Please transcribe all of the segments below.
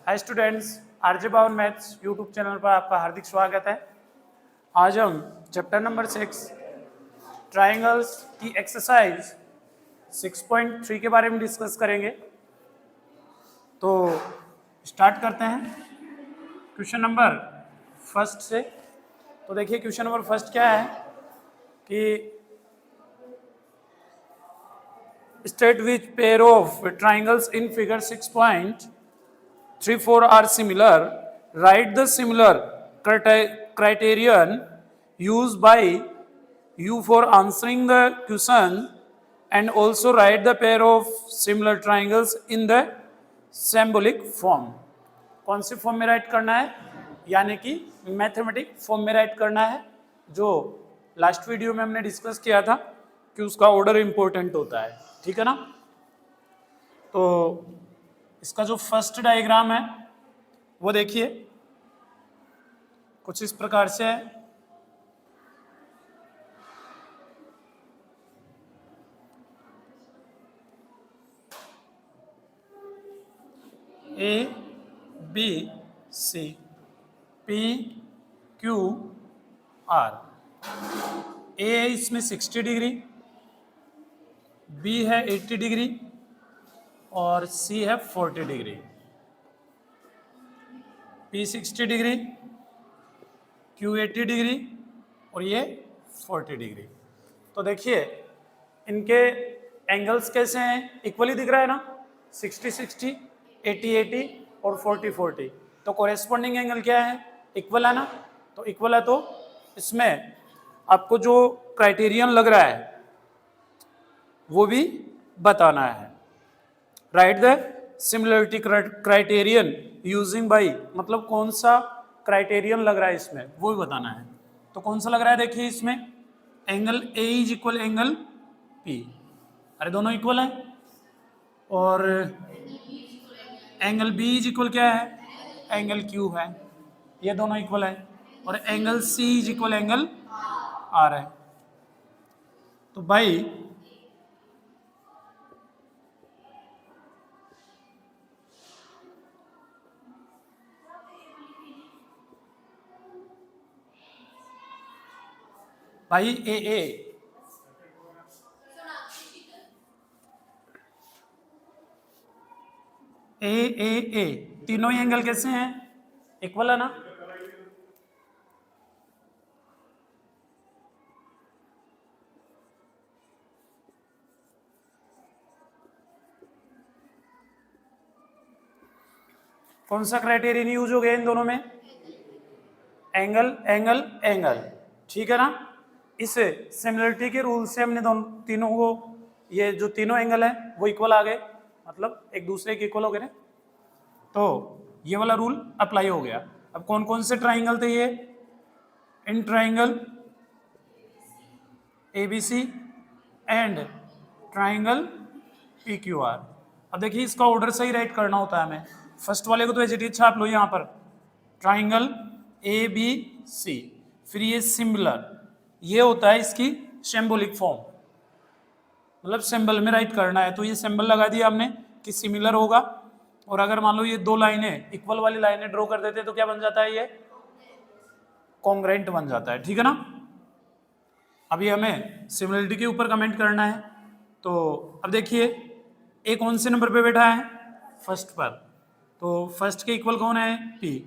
Hi students, RJ बावन maths YouTube channel पर आपका हार्दिक स्वागत है। आज हम चैप्टर नंबर 6 ट्राइंगल्स की एक्सरसाइज 6.3 के बारे में डिस्कस करेंगे। तो स्टार्ट करते हैं क्वेश्चन नंबर फर्स्ट से। तो देखिए क्वेश्चन नंबर फर्स्ट क्या है कि state which pair of triangles in figure 6.34 are similar. Write the similar criterion used by you for answering the question and also write the pair of similar triangles in the symbolic form. कौन से form में right करना है? यानी कि mathematic form में right करना है, जो लास्ट वीडियो में हमने डिस्कस किया था कि उसका ऑर्डर इंपॉर्टेंट होता है। ठीक है ना? तो इसका जो फर्स्ट डायग्राम है वो देखिए कुछ इस प्रकार से है। A B C P Q R. A है इसमें 60 डिग्री, बी है 80 डिग्री और सी है 40 degree. P 60 degree, Q 80 degree और ये 40 डिग्री। तो देखिए इनके एंगल्स कैसे हैं? इक्वली दिख रहा है ना, 60 60, 80 80 और 40 40। तो कोरेस्पॉन्डिंग एंगल क्या है? इक्वल है ना। तो इक्वल है तो इसमें आपको जो क्राइटेरियन लग रहा है वो भी बताना है। Right the similarity criterion using by, मतलब कौन सा क्राइटेरियन लग रहा है इसमें वो भी बताना है। तो कौन सा लग रहा है? देखिए इसमें angle A is equal angle P, अरे दोनों इक्वल है। और एंगल बी इज इक्वल क्या है? एंगल क्यू है, ये दोनों इक्वल है। और angle C is equal angle R है। तो भाई ए तीनों ही एंगल कैसे हैं? इक्वल है ना। कौन सा क्राइटेरियन यूज हो गया इन दोनों में? Angle angle angle. ठीक है ना। इस सिमिलरिटी के रूल से हमने दोनों तीनों को, ये जो तीनों एंगल है वो इक्वल आ गए, मतलब एक दूसरे के इक्वल हो गए। तो ये वाला रूल अप्लाई हो गया। अब कौन कौन से ट्राइंगल थे ये? In triangle ABC and triangle PQR. अब देखिए इसका ऑर्डर सही राइट करना होता है हमें। फर्स्ट वाले को तो एज छाप लो यहाँ पर, ट्राइंगल ए बी सी। फिर ये सिमिलर, ये होता है इसकी सिंबॉलिक फॉर्म, मतलब सिंबल में राइट करना है। तो ये सिंबल लगा दिया हमने कि सिमिलर होगा। और अगर मान लो ये दो लाइनें इक्वल वाली लाइनें ड्रॉ कर देते तो क्या बन जाता है? ये कॉन्ग्रेंट बन जाता है। ठीक है ना। अभी हमें सिमिलरिटी के ऊपर कमेंट करना है। तो अब देखिए ए कौन से नंबर पे बैठा है? फर्स्ट पर। तो फर्स्ट के इक्वल कौन है? पी।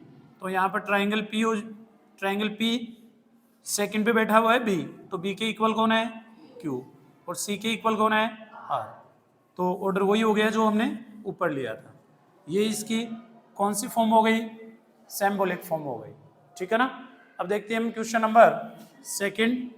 तो यहाँ पर ट्राइंगल पी सेकंड पे बैठा हुआ है बी। तो बी के इक्वल कौन है? क्यू। और सी के इक्वल कौन है? आर। तो ऑर्डर वही हो गया जो हमने ऊपर लिया था। ये इसकी कौन सी फॉर्म हो गई? सिंबॉलिक फॉर्म हो गई। ठीक है ना। अब देखते हैं हम क्वेश्चन नंबर सेकंड।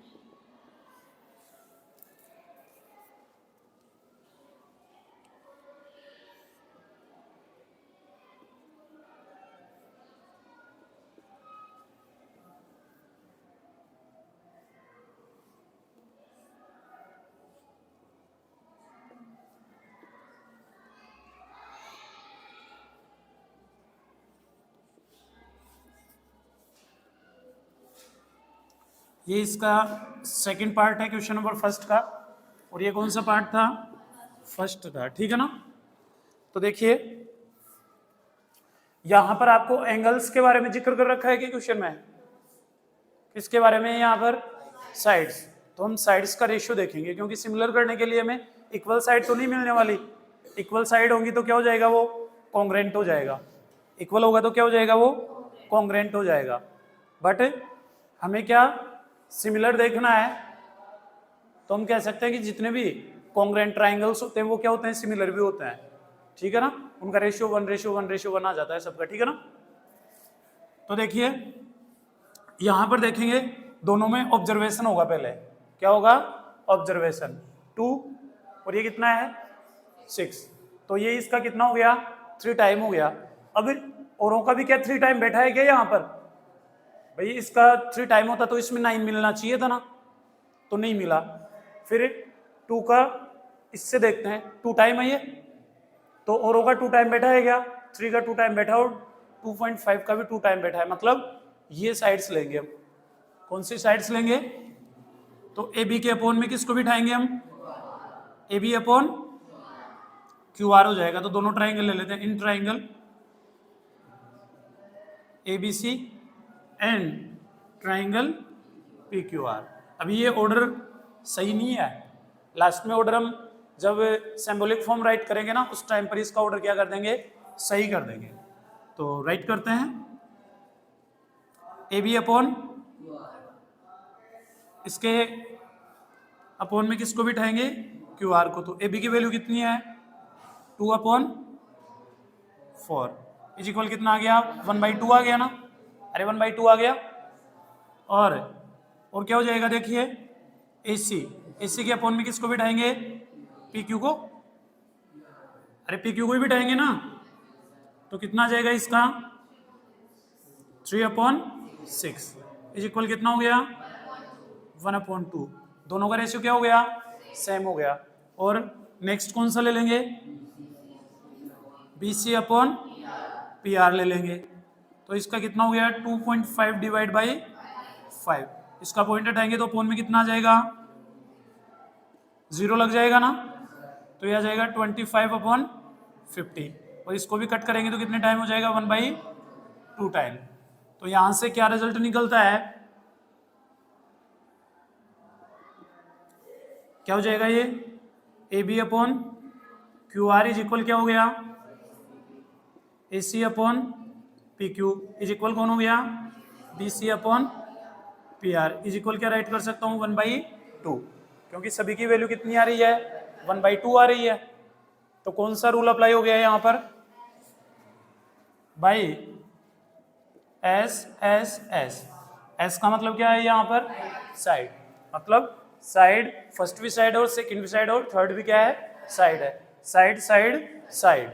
ये इसका सेकंड पार्ट है क्वेश्चन नंबर फर्स्ट का। और ये कौन सा पार्ट था? फर्स्ट था। ठीक है ना। तो देखिए यहां पर आपको एंगल्स के बारे में जिक्र कर रखा है कि क्वेश्चन में किसके बारे में, यहाँ पर साइड्स। तो हम साइड्स का रेशियो देखेंगे, क्योंकि सिमिलर करने के लिए हमें इक्वल साइड तो नहीं मिलने वाली। इक्वल साइड होंगी तो क्या हो जाएगा, वो कॉन्ग्रेंट हो जाएगा। इक्वल होगा तो क्या हो जाएगा, वो कॉन्ग्रेंट हो जाएगा। बट हमें क्या सिमिलर देखना है, तो हम कह सकते हैं कि जितने भी कॉन्ग्रेंट ट्राइंगल्स होते हैं वो क्या होते हैं, सिमिलर भी होते हैं। ठीक है ना, उनका रेशियो 1:1:1 आ जाता है सबका। ठीक है ना, तो देखिए यहां पर देखेंगे दोनों में ऑब्जर्वेशन होगा। पहले क्या होगा, ऑब्जर्वेशन 2, और ये कितना है 6। तो ये इसका कितना हो गया, 3 टाइम हो गया। अब औरों का भी क्या 3 टाइम बैठा है क्या यहाँ पर, भाई इसका 3 टाइम होता तो इसमें 9 मिलना चाहिए था ना, तो नहीं मिला। फिर 2 का इससे देखते हैं, 2 टाइम है ये, तो औरों का 2 टाइम बैठा है क्या, 3 का 2 टाइम बैठा और 2.5 का भी 2 टाइम बैठा है। मतलब ये साइड्स लेंगे हम। कौन सी साइड्स लेंगे, तो ए बी के अपोन में किसको बिठाएंगे हम, A B upon Q R हो जाएगा। तो दोनों ट्राइंगल ले लेते हैं, in triangle A B C and triangle P Q R. अभी ये ऑर्डर सही नहीं है, लास्ट में ऑर्डर हम जब सिंबॉलिक फॉर्म राइट करेंगे ना, उस टाइम पर इसका ऑर्डर क्या कर देंगे, सही कर देंगे। तो राइट करते हैं, ए बी अपॉन, इसके अपॉन में किसको बिठाएंगे, क्यू आर को। तो ए बी की वैल्यू कितनी है, 2/4 इज इक्वल कितना आ गया, 1/2 आ गया ना, अरे 1/2 आ गया। और क्या हो जाएगा, देखिए AC, AC के अपॉन में किसको बिठाएंगे, PQ को, अरे PQ को ही बिठाएंगे ना। तो कितना आ जाएगा इसका, 3/6 इज इक्वल कितना हो गया, 1/2। दोनों का रेशियो क्या हो गया, सेम हो गया। और नेक्स्ट कौन सा ले लेंगे, BC अपॉन PR ले लेंगे। तो इसका कितना हो गया, 2.5 डिवाइड बाई 5। इसका पॉइंट हटाएंगे तो अपॉन में कितना आ जाएगा, 0 लग जाएगा ना, तो यह आ जाएगा 25/50। और इसको भी कट करेंगे तो कितने टाइम हो जाएगा, 1/2 टाइम। तो यहां से क्या रिजल्ट निकलता है, क्या हो जाएगा, ये AB upon QR is equal क्या हो गया, AC upon PQ is equal कौन हो गया, BC upon PR is equal क्या राइट कर सकता हूँ, 1/2, क्योंकि सभी की वैल्यू कितनी आ रही है, 1/2 आ रही है। तो कौन सा रूल अप्लाई हो गया है यहाँ पर, बाई S का मतलब क्या है यहाँ पर, साइड। मतलब साइड, फर्स्ट भी साइड और सेकंड भी साइड और थर्ड भी क्या है, साइड है। Side side side.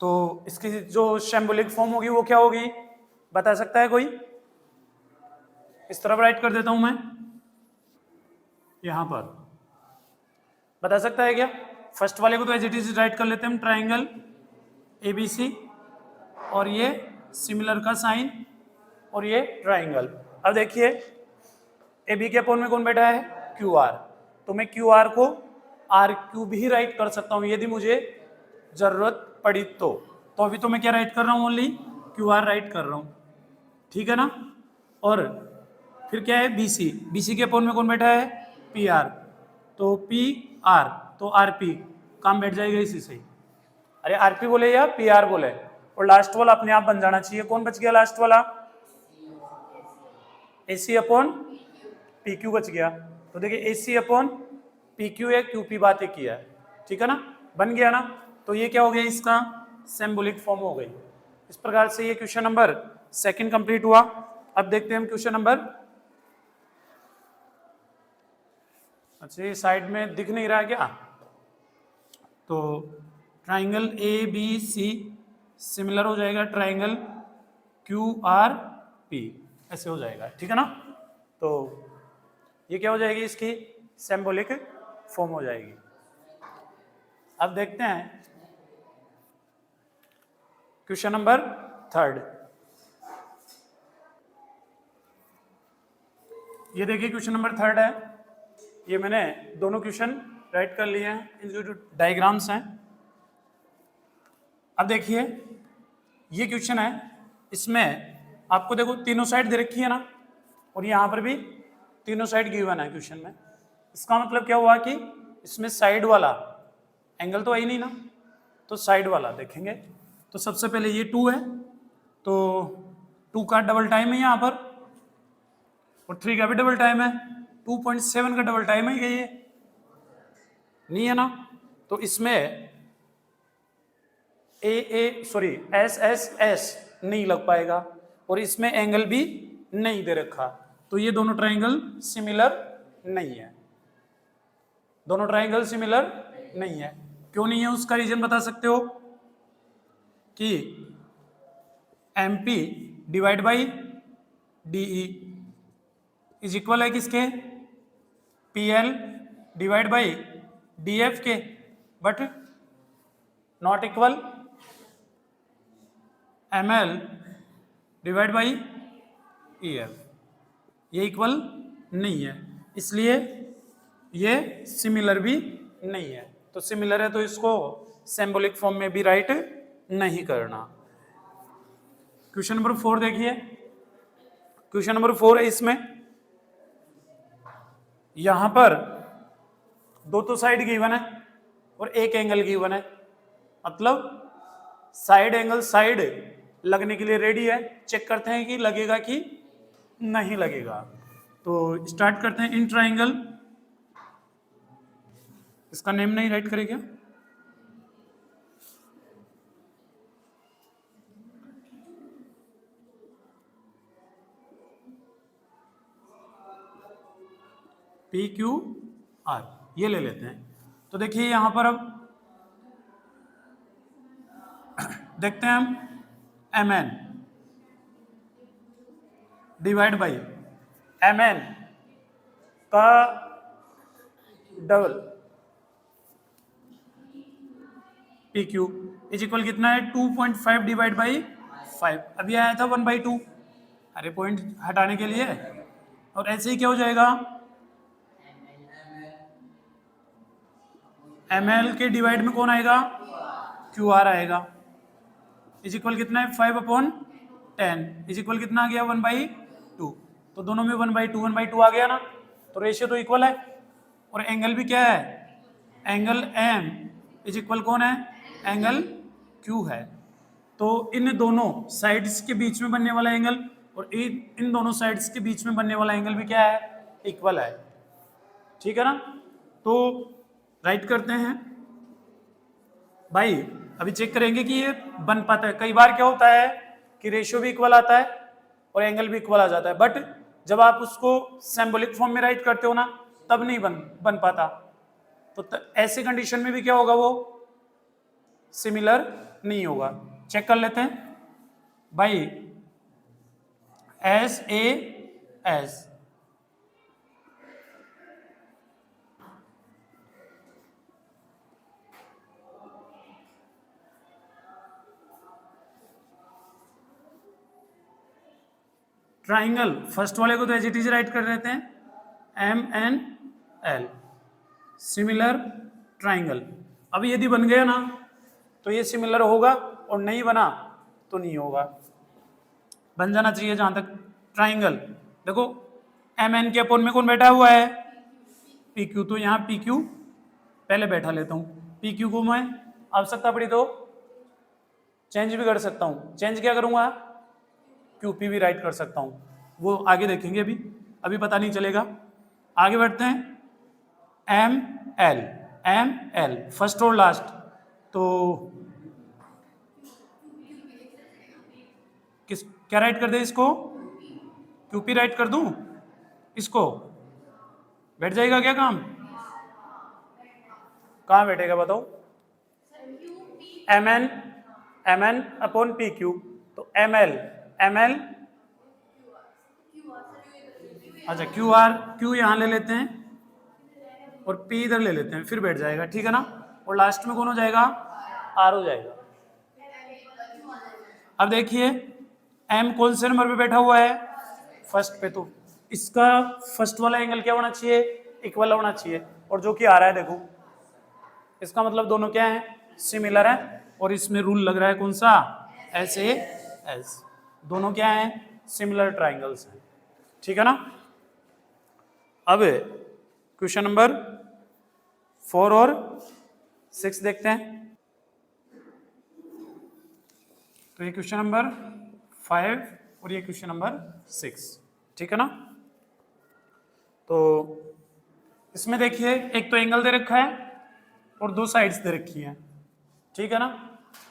तो इसकी जो सिंबॉलिक फॉर्म होगी वो क्या होगी, बता सकता है कोई, इस तरफ राइट कर देता हूं मैं, यहां पर बता सकता है क्या। फर्स्ट वाले को तो एज इट इज राइट कर लेते हैं हम, ट्राइंगल ABC, और ये सिमिलर का साइन, और ये ट्राइंगल। अब देखिए AB के अपोन में कौन बैठा है, QR। तो मैं QR को RQ भी राइट कर सकता हूं यदि मुझे जरूरत पड़ी तो। अभी तो मैं क्या राइट कर रहा हूं, ओनली QR राइट कर रहा हूं, ठीक है ना। और फिर क्या है, BC के अपोन में कौन बैठा है, PR। तो PR, तो RP काम बैठ जाएगा इसी से। अरे RP बोले या PR बोले, और लास्ट वाला अपने आप बन जाना चाहिए। कौन बच गया लास्ट वाला, AC अपॉन PQ बच गया। तो देखिए AC अपॉन PQ है, QP बात एक किया है, ठीक है ना, बन गया ना। तो ये क्या हो गया, इसका सिंबॉलिक फॉर्म हो गई। इस प्रकार से ये क्वेश्चन नंबर 2 कंप्लीट हुआ। अब देखते हैं हम क्वेश्चन नंबर, अच्छा ये साइड में दिख नहीं रहा है क्या, तो ट्राइंगल ABC सिमिलर हो जाएगा ट्राइंगल QRP, ऐसे हो जाएगा, ठीक है ना। तो ये क्या हो जाएगी, इसकी सिंबॉलिक फॉर्म हो जाएगी। अब देखते हैं क्वेश्चन नंबर 3। ये देखिए क्वेश्चन नंबर 3 है। ये मैंने दोनों क्वेश्चन राइट कर लिए हैं, इनके जो डायग्राम्स हैं। अब देखिए ये क्वेश्चन है, इसमें आपको देखो तीनों साइड दे रखी है ना, और यहाँ पर भी तीनों साइड गिवन है क्वेश्चन में। इसका मतलब क्या हुआ कि इसमें साइड वाला एंगल तो है ही नहीं ना, तो साइड वाला देखेंगे। तो सबसे पहले ये 2 है, तो 2 का डबल टाइम है यहाँ पर, और 3 का भी डबल टाइम है। 2.7 का डबल टाइम है ये नहीं है ना, तो इसमें एस नहीं लग पाएगा, और इसमें एंगल भी नहीं दे रखा, तो ये दोनों ट्राइंगल सिमिलर नहीं है। दोनों ट्राइंगल सिमिलर नहीं है। क्यों नहीं है उसका रीजन बता सकते हो कि MP divide by DE is equal है किसके, PL डिवाइड बाई DF के, but not equal ML divide by EF। ये इक्वल नहीं है, इसलिए ये सिमिलर भी नहीं है। तो सिमिलर है तो इसको सिंबॉलिक फॉर्म में भी राइट नहीं करना। क्वेश्चन नंबर 4 देखिए। क्वेश्चन नंबर 4 है, इसमें यहां पर दो तो साइड गिवन है और एक एंगल गिवन है, मतलब साइड एंगल साइड लगने के लिए रेडी है। चेक करते हैं कि लगेगा कि नहीं लगेगा। तो स्टार्ट करते हैं। इन ट्राइंगल, इसका नेम नहीं राइट करेगा, PQR ये ले लेते हैं। तो देखिए यहां पर अब देखते हैं हम MN डिवाइड बाई MN का डबल PQ इज इक्वल कितना है, 2.5 डिवाइड बाई 5। अभी आया था 1/2, अरे पॉइंट हटाने के लिए, और ऐसे ही क्या हो जाएगा, ML के डिवाइड में कौन आएगा, QR आएगा, इज इक्वल कितना है, 5/10 इज इक्वल कितना आ गया, 1/2। तो दोनों में 1/2 आ गया ना, तो रेशियो तो इक्वल है। और एंगल भी क्या है, एंगल M इज इक्वल कौन है, एंगल Q है। तो इन दोनों साइड्स के बीच में बनने वाला एंगल और इन दोनों साइड्स के बीच में बनने वाला एंगल भी क्या है, इक्वल है। ठीक है ना, तो राइट करते हैं भाई। अभी चेक करेंगे कि ये बन पाता है। कई बार क्या होता है कि रेशियो भी इक्वल आता है और एंगल भी इक्वल आ जाता है, बट जब आप उसको सिंबॉलिक फॉर्म में राइट करते हो ना, तब नहीं बन पाता। तो ऐसे कंडीशन में भी क्या होगा, वो सिमिलर नहीं होगा। चेक कर लेते हैं भाई। SAS ट्राइंगल, फर्स्ट वाले को तो एज इट इज राइट कर देते हैं, MNL सिमिलर ट्राइंगल। अब यदि बन गया ना तो ये सिमिलर होगा, और नहीं बना तो नहीं होगा। बन जाना चाहिए जहां तक ट्राइंगल। देखो MN के अपोन में कौन बैठा हुआ है, PQ। तो यहाँ PQ पहले बैठा लेता हूँ। PQ को मैं आवश्यकता पड़ी तो चेंज भी कर सकता हूँ। चेंज क्या करूँगा, QP भी राइट कर सकता हूँ, वो आगे देखेंगे। अभी पता नहीं चलेगा। आगे बढ़ते हैं। ML फर्स्ट और लास्ट, तो क्या राइट कर दे, इसको QP राइट कर दूं, इसको बैठ जाएगा क्या काम, कहाँ बैठेगा बताओ, MN अपॉन PQ। तो ML अच्छा Q यहाँ ले लेते हैं और P इधर ले लेते हैं, फिर बैठ जाएगा। ठीक है ना, और लास्ट में कौन हो जाएगा, R हो जाएगा। अब देखिए M कौन से नंबर पे बैठा हुआ है, फर्स्ट पे, तो इसका फर्स्ट वाला एंगल क्या होना चाहिए, इक्वल होना चाहिए, और जो कि आ रहा है देखो, इसका मतलब दोनों क्या है, सिमिलर है, और इसमें रूल लग रहा है कौन सा, एस ए एस, दोनों क्या है, सिमिलर ट्राइंगल्स हैं, ठीक है ना। अब क्वेश्चन नंबर 4 और 6 देखते हैं। तो ये क्वेश्चन नंबर 5 और ये क्वेश्चन नंबर 6, ठीक है ना। तो इसमें देखिए एक तो एंगल दे रखा है और दो साइड्स दे रखी हैं, ठीक है ना।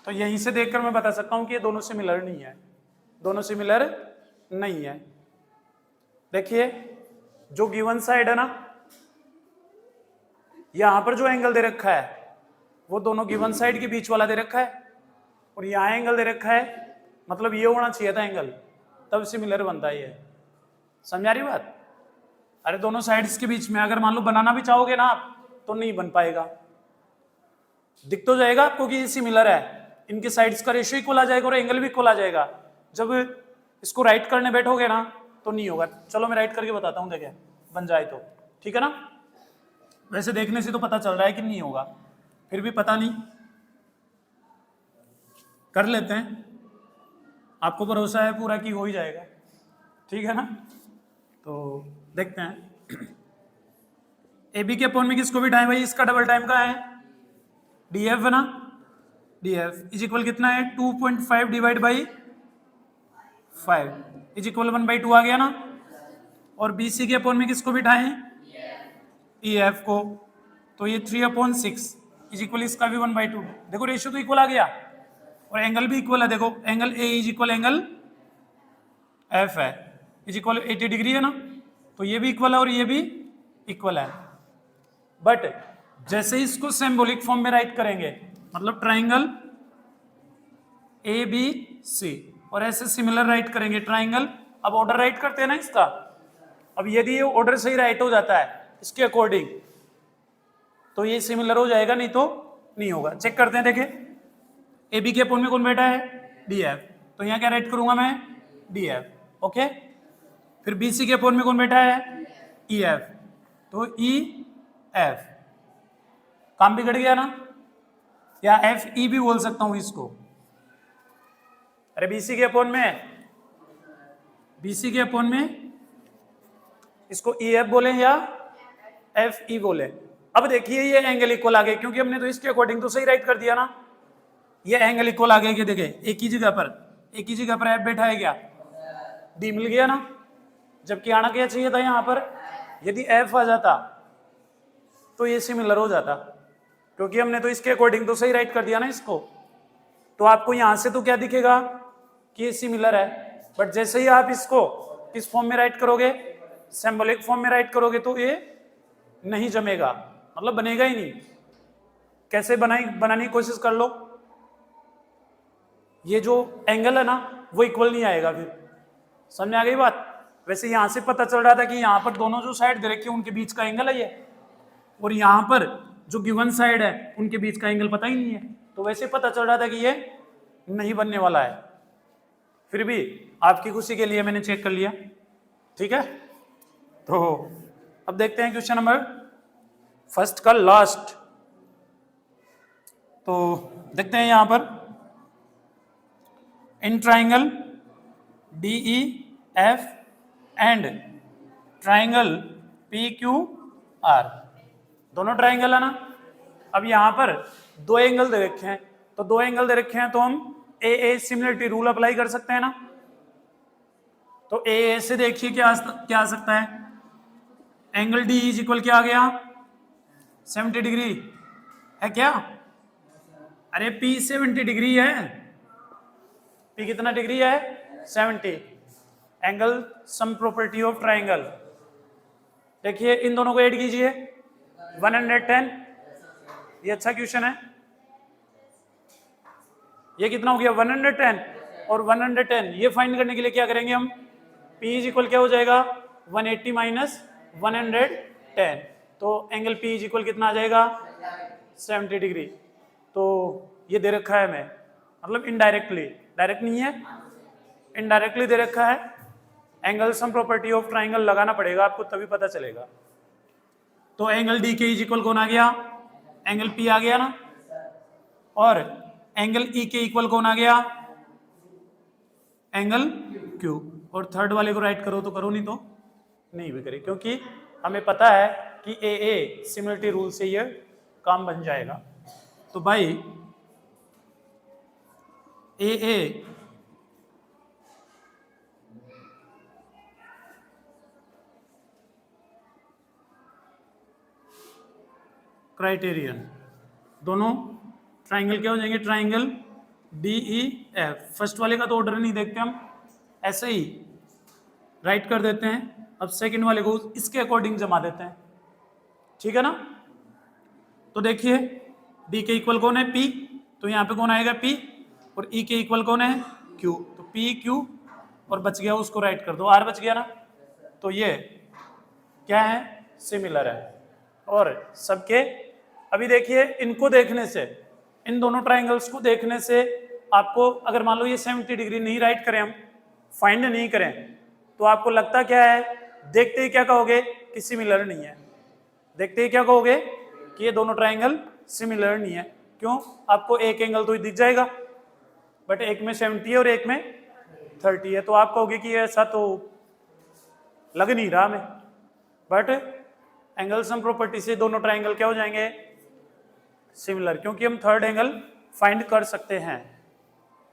तो यहीं से देखकर मैं बता सकता हूं कि ये दोनों सिमिलर नहीं है, दोनों सिमिलर नहीं है। देखिए जो गिवन साइड है ना, यहां पर जो एंगल दे रखा है वो दोनों गिवन साइड के बीच वाला दे रखा है, और यहां एंगल दे रखा है, मतलब ये होना चाहिए था एंगल, तब सिमिलर बनता है ये, समझ आ रही बात। अरे दोनों साइड्स के बीच में अगर मान लो बनाना भी चाहोगे ना आप तो नहीं बन पाएगा, दिख तो जाएगा आपको कि ये सिमिलर है, इनके साइड्स का रेशियो इक्वल आ जाएगा और एंगल भी इक्वल आ जाएगा, जब इसको राइट करने बैठोगे ना तो नहीं होगा। चलो मैं राइट करके बताता हूँ, देखें बन जाए तो, ठीक है ना। वैसे देखने से तो पता चल रहा है कि नहीं होगा, फिर भी पता नहीं, कर लेते हैं, आपको भरोसा है पूरा कि हो ही जाएगा, ठीक है ना। तो देखते हैं, ए बी के अपॉन में किसको बिठाएं भाई, इसका डबल टाइम का है डी एफ है ना, डी एफ इज इक्वल कितना है 2.5 डिवाइड बाई 5 इज इक्वल 1/2 आ गया ना। और बी सी के अपॉन में किसको बिठाएं, ई एफ को, तो ये 3/6 इज इक्वल इसका भी 1/2, देखो रेशियो तो इक्वल आ गया और एंगल भी इक्वल है, देखो angle A is equal angle F है, इज इक्वल 80 डिग्री है ना, तो ये भी इक्वल है और ये भी इक्वल है। बट जैसे ही इसको सिंबॉलिक फॉर्म में राइट करेंगे, मतलब ट्राइंगल ए बी सी, और ऐसे सिमिलर राइट करेंगे ट्राइंगल, अब ऑर्डर राइट करते हैं ना इसका, अब यदि ये ऑर्डर सही राइट हो जाता है इसके अकॉर्डिंग तो ये सिमिलर हो जाएगा, नहीं तो नहीं होगा। चेक करते हैं, देखें ए बी के अपॉन में कौन बैठा है, डी एफ, तो यहाँ क्या राइट करूंगा मैं, डी एफ, ओके। फिर बी सी के अपॉन में कौन बैठा है, ई एफ, तो ई एफ, काम बिगड़ गया ना, या एफ ई भी बोल सकता हूं इसको। अरे बीसी के अपॉन में, बीसी के अपॉन में इसको ई एफ बोले या एफ ई बोले। अब देखिए ये एंगल इक्वल आ गए, क्योंकि हमने तो इसके अकॉर्डिंग तो सही राइट कर दिया ना, ये एंगल इक्वल आ गए कि देखे एक ही जगह पर, एक ही जगह पर एफ बैठा है, क्या डी मिल गया ना, जबकि आना क्या चाहिए था यहाँ पर, यदि एफ आ जाता तो ये सिमिलर हो जाता, क्योंकि हमने तो इसके अकॉर्डिंग तो सही राइट कर दिया ना इसको। तो आपको यहां से तो क्या दिखेगा कि ये सिमिलर है, बट जैसे ही आप इसको किस फॉर्म में राइट करोगे, सिंबॉलिक फॉर्म में राइट करोगे, तो ये नहीं जमेगा, मतलब बनेगा ही नहीं। कैसे बनाने की कोशिश कर लो, ये जो एंगल है ना वो इक्वल नहीं आएगा, फिर समझ में आ गई बात। वैसे यहां से पता चल रहा था कि यहाँ पर दोनों जो साइड दे रखी है उनके बीच का एंगल है ये, और यहाँ पर जो गिवन साइड है उनके बीच का एंगल पता ही नहीं है, तो वैसे पता चल रहा था कि ये नहीं बनने वाला है। फिर भी आपकी खुशी के लिए मैंने चेक कर लिया, ठीक है। तो अब देखते हैं क्वेश्चन नंबर फर्स्ट का लास्ट। तो देखते हैं यहां पर, in triangle D E F and triangle P Q are, दोनों ट्राइंगल है ना। अब यहां पर दो एंगल दे रखे हैं, तो दो एंगल दे रखे हैं तो हम ए सिमिलरिटी रूल अप्लाई कर सकते हैं ना। तो ए से देखिए क्या आ सकता है, एंगल डी इज इक्वल क्या आ गया 70 डिग्री है क्या, अरे पी 70 डिग्री है, पी कितना डिग्री है 70, angle sum property of triangle. देखिए इन दोनों को ऐड कीजिए 110, ये अच्छा क्वेश्चन है, ये कितना हो गया 110 और 110, ये फाइंड करने के लिए क्या करेंगे हम, P इज इक्वल क्या हो जाएगा 180 माइनस 110, तो एंगल P इज इक्वल कितना आ जाएगा 70 डिग्री। तो ये दे रखा है हमें, मतलब इनडायरेक्टली, डायरेक्ट नहीं है, इनडायरेक्टली दे रखा है angle sum property of triangle लगाना पड़ेगा आपको, तभी पता चलेगा। तो एंगल डी के इज इक्वल कौन आ गया, एंगल पी आ गया ना, और एंगल ई के इक्वल कौन आ गया, एंगल क्यू। और थर्ड वाले को राइट करो तो करो, नहीं तो नहीं भी करे, क्योंकि हमें पता है कि ए सिमिलरिटी रूल से ये काम बन जाएगा। तो भाई ए क्राइटेरियन, दोनों ट्राइंगल क्या हो जाएंगे, triangle D E F. First वाले का तो ऑर्डर नहीं देखते हम, ऐसे ही राइट कर देते हैं। अब सेकंड वाले को इसके अकॉर्डिंग जमा देते हैं, ठीक है ना। तो देखिए डी के इक्वल कौन है, पी, तो यहाँ पे कौन आएगा, पी, और ई के इक्वल कौन है, क्यू, तो पी क्यू, और बच गया उसको राइट कर दो, आर बच गया ना। तो ये क्या है, सिमिलर है। और सबके अभी देखिए इनको देखने से, इन दोनों ट्राइंगल्स को देखने से आपको, अगर मान लो ये 70 डिग्री नहीं राइट करें, हम फाइंड नहीं करें, तो आपको लगता क्या है, देखते ही क्या कहोगे कि सिमिलर नहीं है, देखते ही क्या कहोगे कि ये दोनों ट्राइंगल सिमिलर नहीं है। क्यों, आपको एक एंगल तो दिख जाएगा, बट एक में 70 है और एक में 30 है, तो आप कहोगे कि ऐसा तो लग नहीं रहा हमें। बट एंगल सम प्रॉपर्टी से दोनों ट्राइंगल क्या हो जाएंगे, सिमिलर, क्योंकि हम थर्ड एंगल फाइंड कर सकते हैं।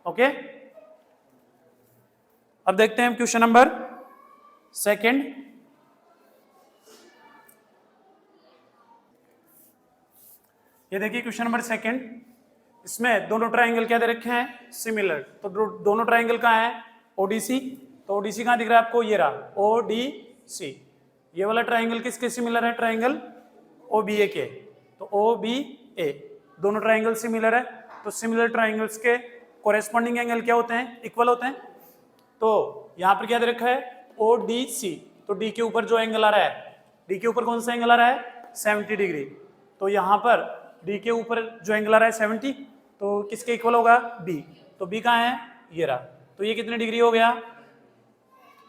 ओके, अब देखते हैं क्वेश्चन नंबर सेकंड। ये देखिए क्वेश्चन नंबर सेकंड, इसमें दोनों ट्राइंगल क्या दे रखे हैं, सिमिलर। तो दोनों ट्राइंगल कहाँ है, ओडीसी, तो ओडीसी कहाँ दिख रहा है आपको, ये रहा ओडीसी। ये वाला ट्राइंगल किसके सिमिलर है, ट्राइंगल ओबीए के, तो ओबीए, दोनों ट्राइंगल सिमिलर है। तो सिमिलर ट्राइंगल्स के कोरेस्पॉन्डिंग एंगल क्या होते हैं, इक्वल होते हैं। तो यहां पर क्या दे रखा है, ओडीसी, तो डी के ऊपर जो एंगल आ रहा है, डी के ऊपर कौन सा एंगल आ रहा है, 70 डिग्री। तो यहां पर डी के ऊपर जो एंगल आ रहा है 70, तो किसके इक्वल होगा, बी, तो बी कहाँ है, ये रहा। तो ये कितने डिग्री हो गया,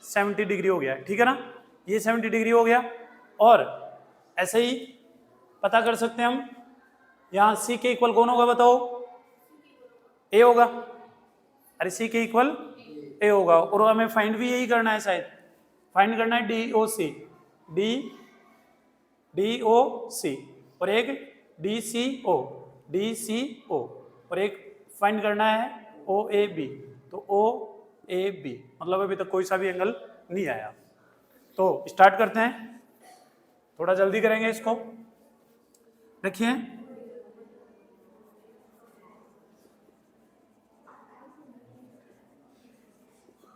70 डिग्री हो गया, ठीक है ना, ये 70 डिग्री हो गया। और ऐसे ही पता कर सकते हैं हम, यहां सी के इक्वल कौन होगा बताओ, ए होगा, अरे सी के इक्वल ए होगा। और हमें फाइंड भी यही करना है, शायद फाइंड करना है डी ओ सी, डी ओ सी, और एक डी सी ओ, और एक फाइंड करना है ओ ए बी, तो ओ ए बी, मतलब अभी तक कोई सा भी एंगल नहीं आया। तो स्टार्ट करते हैं, थोड़ा जल्दी करेंगे इसको। देखिए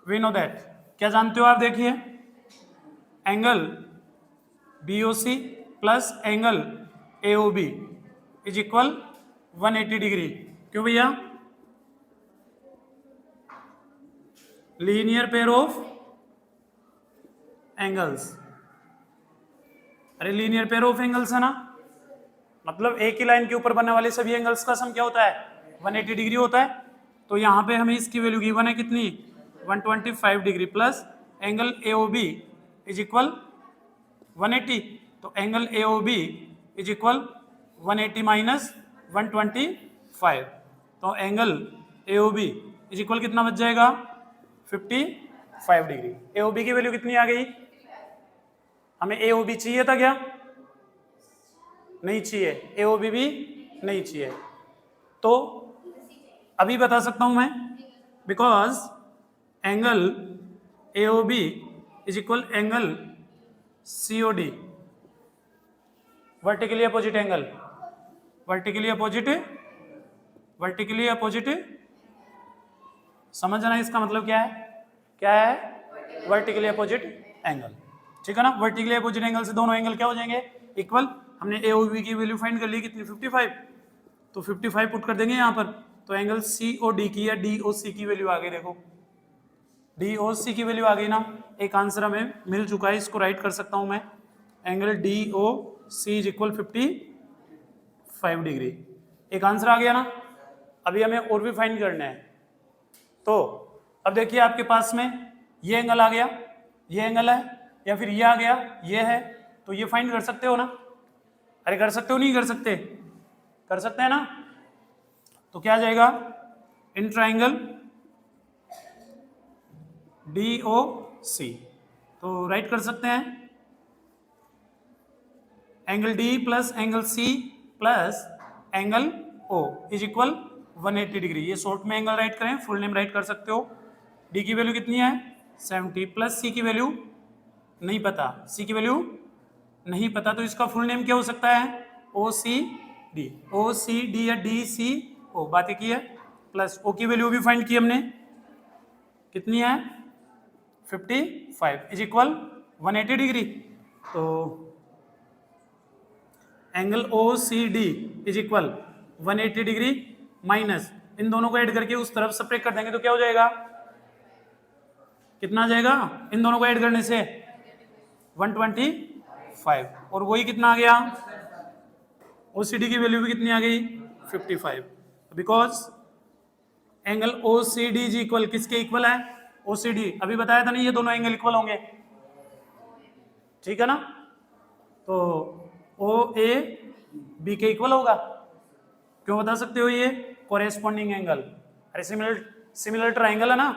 वी नो दैट, क्या जानते हो आप, देखिए angle BOC plus angle AOB is equal 180 degree. क्यों भैया, लीनियर पेयर ऑफ एंगल्स, अरे लीनियर पेयर ऑफ एंगल्स है ना, मतलब एक ही लाइन के ऊपर बनने वाले सभी एंगल्स का सम क्या होता है, 180 डिग्री होता है। तो यहाँ पे हमें इसकी वैल्यू गिवन है कितनी, 125 degree, plus angle AOB is equal 180, तो angle AOB is equal 180 minus 125, तो एंगल AOB इज इक्वल कितना बच जाएगा, 55 डिग्री। AOB की वैल्यू कितनी आ गई, हमें AOB चाहिए था क्या, नहीं चाहिए, AOB भी नहीं चाहिए। तो अभी बता सकता हूं मैं, because angle AOB is equal angle COD, vertically opposite angle, vertically opposite, समझना इसका मतलब क्या है, क्या है, वर्टिकली अपोजिट एंगल, ठीक है ना। वर्टिकली अपोजिट एंगल से दोनों एंगल क्या हो जाएंगे, इक्वल। हमने AOB की वैल्यू फाइंड कर ली कितनी, 55, तो 55 पुट कर देंगे यहाँ पर, तो एंगल COD की या DOC की वैल्यू आ गई, देखो DOC की वैल्यू आ गई ना। एक आंसर हमें मिल चुका है, इसको राइट कर सकता हूं मैं, angle DOC is equal 55 degree, एक आंसर आ गया ना। अभी हमें और भी फाइंड करना है। तो अब देखिए आपके पास में ये एंगल आ गया, ये एंगल है, या फिर ये आ गया, ये है, तो ये फाइंड कर सकते हो ना? अरे कर सकते हो, नहीं कर सकते? कर सकते हैं ना? तो क्या आ जाएगा? इन ट्राइंगल DOC, तो राइट कर सकते हैं angle D plus angle C plus angle O is equal 180 degree. ये शॉर्ट में एंगल राइट करें, फुल नेम राइट कर सकते हो। D की वैल्यू कितनी है? 70 प्लस C की वैल्यू नहीं पता, C की वैल्यू नहीं पता, तो इसका फुल नेम क्या हो सकता है? OCD, OCD या DCO बातें की है, प्लस O की वैल्यू भी फाइंड की हमने, कितनी है? 55 इज इक्वल 180 डिग्री। तो angle OCD is equal 180 degree minus इन दोनों को ऐड करके उस तरफ सेपरेट कर देंगे तो क्या हो जाएगा? कितना आ जाएगा इन दोनों को ऐड करने से? 125, और वही कितना आ गया? OCD की वैल्यू भी कितनी आ गई? 55, because angle OCD is equal किसके इक्वल है? OCD अभी बताया था नहीं, ये दोनों एंगल इक्वल होंगे, ठीक है ना? तो OAB के इक्वल होगा। क्यों बता सकते हो? ये कोरेस्पॉन्डिंग एंगल, अरे सिमिलर ट्राइंगल है ना,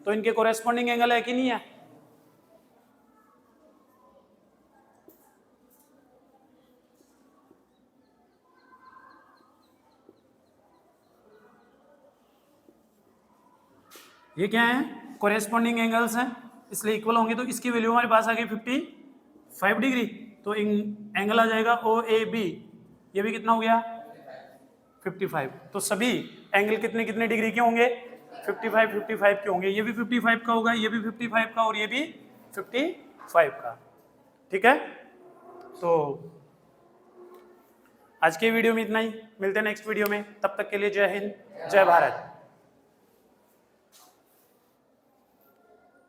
तो इनके कोरेस्पॉन्डिंग एंगल है कि नहीं है? ये क्या है? कोरेस्पॉन्डिंग एंगल्स हैं, इसलिए इक्वल होंगे, तो इसकी वैल्यू हमारे पास आ गई 55 डिग्री, तो एंगल आ जाएगा OAB, ये भी कितना हो गया? 55। तो सभी एंगल कितने कितने डिग्री के होंगे? 55 के होंगे, ये भी 55 का होगा, ये भी 55 का, और ये भी 55 का, ठीक है? तो आज के वीडियो में इतना ही, मिलते हैं नेक्स्ट वीडियो में, तब तक के लिए जय हिंद, जय भारत।